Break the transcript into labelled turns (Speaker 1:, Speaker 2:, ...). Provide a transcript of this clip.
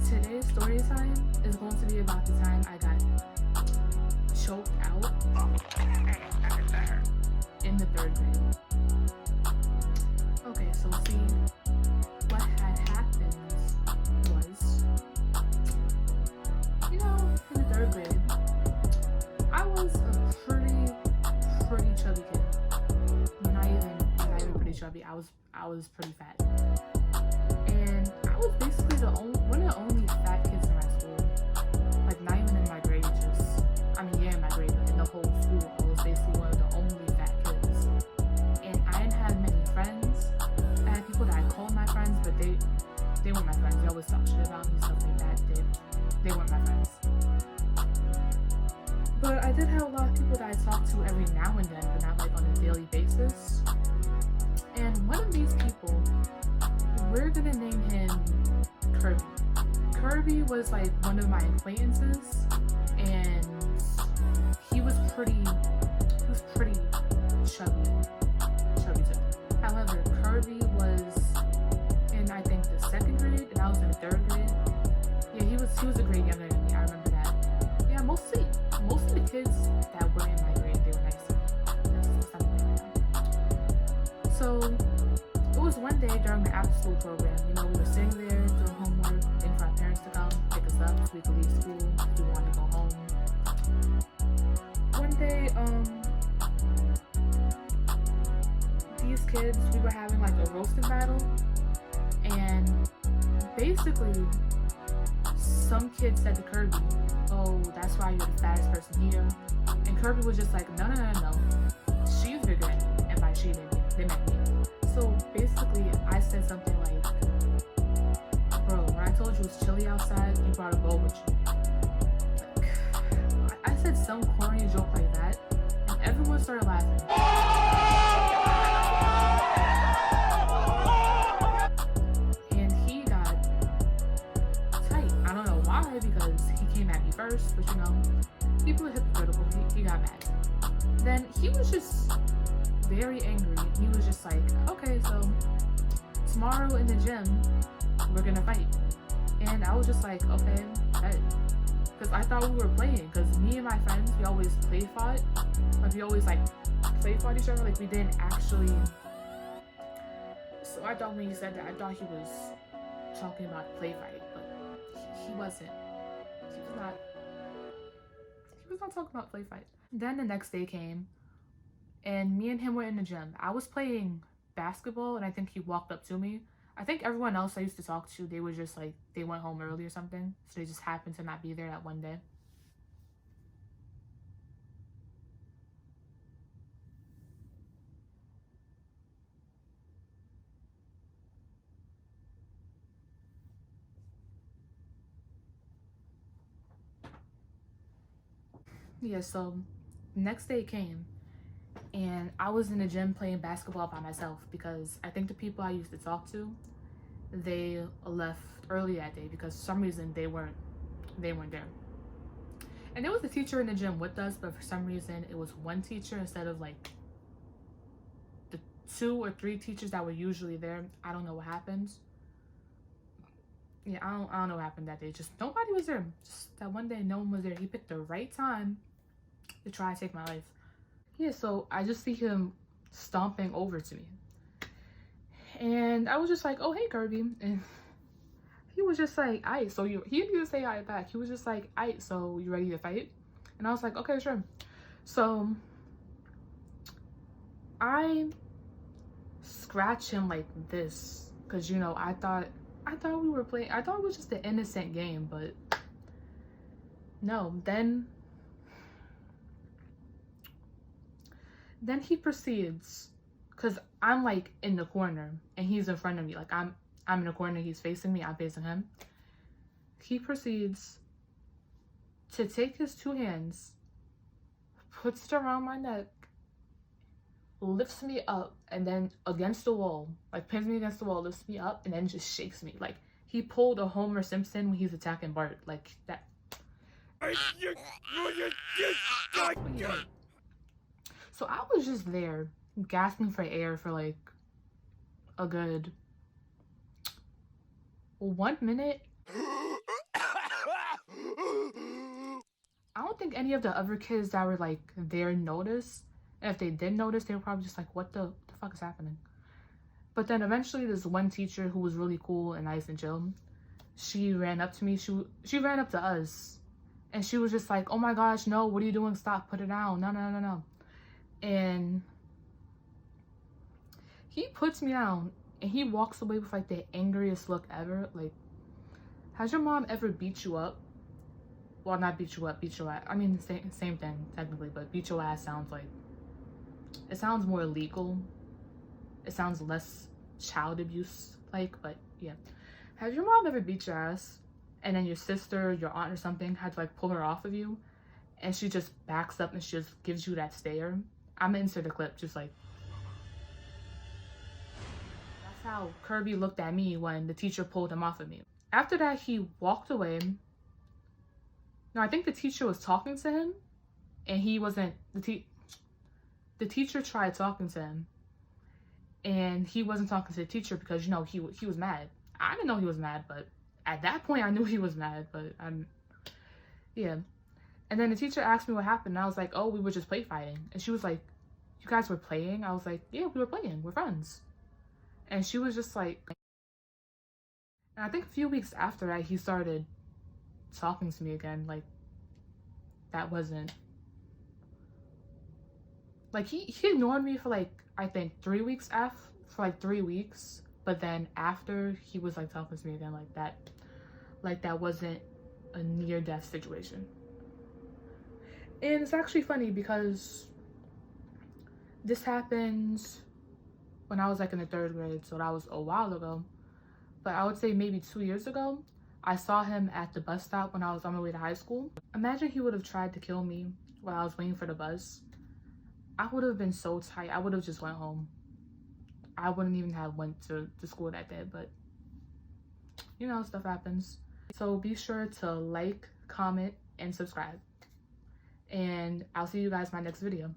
Speaker 1: Today's story time is going to be about the time I got choked out in the 3rd grade. Okay, so see, what had happened was, in the 3rd grade, I was a pretty chubby kid. Not even pretty chubby. I was pretty fat. And I was basically one of the only fat kids in my school. Like, not even in my grade, in my grade, but in the whole school, I was basically one of the only fat kids. And I didn't have many friends. I had people that I called my friends, but they weren't my friends. They always talk shit about me, stuff like that. They weren't my friends. But I did have a lot of people that I talked to every now and then, but not like on a daily basis. And one of these people, we're gonna name him Kirby. Kirby was like one of my acquaintances, and he was pretty chubby too. However, Kirby was in, I think, the 2nd grade, and I was in the 3rd grade. Yeah, he was a grade younger than me. I remember that. Yeah, most of the kids that were in my grade, they were nice to me. That's something like that. So it was one day during the after school program. We were sitting there doing homework, waiting for our parents to come pick us up so we could leave school if we wanted to go home. One day, these kids, we were having like a roasting battle, and basically some kid said to Kirby, "Oh, that's why you're the fattest person here." And Kirby was just like, no, she's bigger than me. And by she, they meant me. So basically, I said something like, "Bro, when I told you it was chilly outside, you brought a bowl with you." Like, I said some corny joke like that, and everyone started laughing. And he got tight. I don't know why, because he came at me first, but people are hypocritical. He got mad. Then he was just very angry. He was just like, "Okay, so tomorrow in the gym, we're gonna fight." And I was just like, "Okay, bet." Because I thought we were playing. Because me and my friends, we always play fought. Like, we always play fought each other. Like, we didn't actually. So I thought when he said that, I thought he was talking about play fight, but he wasn't. He was not talking about play fight. Then the next day came, and me and him were in the gym. I was playing basketball, and I think he walked up to me. I think everyone else I used to talk to, they were just like, they went home early or something, so they just happened to not be there that one day. Yeah, so next day came, and I was in the gym playing basketball by myself, because I think the people I used to talk to, they left early that day because for some reason they weren't there. And there was a teacher in the gym with us, but for some reason it was one teacher instead of like the 2 or 3 teachers that were usually there. I don't know what happened. Yeah, I don't know what happened that day. Just nobody was there. Just that one day no one was there. He picked the right time to try to take my life. Yeah, so I just see him stomping over to me. And I was just like, "Oh, hey, Kirby." And he was just like, "Aight, so he didn't even say aight back. He was just like, "Aight, so you ready to fight?" And I was like, "Okay, sure." So I scratch him like this, because I thought we were playing. I thought it was just an innocent game, but no. Then he proceeds, because I'm like in the corner and he's in front of me. Like, I'm in the corner, he's facing me, I'm facing him. He proceeds to take his 2 hands, puts it around my neck, lifts me up, and then against the wall, like pins me against the wall, lifts me up, and then just shakes me. Like he pulled a Homer Simpson when he's attacking Bart, like that. So I was just there gasping for air for like a good 1 minute. I don't think any of the other kids that were like there noticed. And if they did notice, they were probably just like, what the fuck is happening? But then eventually this one teacher who was really cool and nice and chill, she ran up to me. She ran up to us, and she was just like, oh my gosh, no, what are you doing? Stop, put it down. No, no, no, no. And he puts me down, and he walks away with like the angriest look ever. Like, has your mom ever beat you up? Well, not beat you up, beat your ass. I mean, same thing technically, but beat your ass sounds like, it sounds more legal. It sounds less child abuse like, but yeah. Has your mom ever beat your ass, and then your sister, your aunt or something had to like pull her off of you, and she just backs up and she just gives you that stare? I'm gonna insert a clip, just like. That's how Kirby looked at me when the teacher pulled him off of me. After that, he walked away. No, I think the teacher was talking to him, and he wasn't, the teacher tried talking to him, and he wasn't talking to the teacher because, you know, he was mad. I didn't know he was mad, but at that point I knew he was mad, but yeah. And then the teacher asked me what happened, and I was like, oh, we were just play fighting. And she was like, you guys were playing? I was like, yeah, we were playing, we're friends. And she was just like, and I think a few weeks after that, he started talking to me again. Like, that wasn't, like, he ignored me for like, I think 3 weeks after, for like 3 weeks. But then after, he was like talking to me again, like that wasn't a near-death situation. And it's actually funny because this happened when I was like in the 3rd grade, so that was a while ago. But I would say maybe 2 years ago, I saw him at the bus stop when I was on my way to high school. Imagine he would have tried to kill me while I was waiting for the bus. I would have been so tight. I would have just went home. I wouldn't even have went to school that day, but you know, stuff happens. So be sure to like, comment, and subscribe. And I'll see you guys in my next video.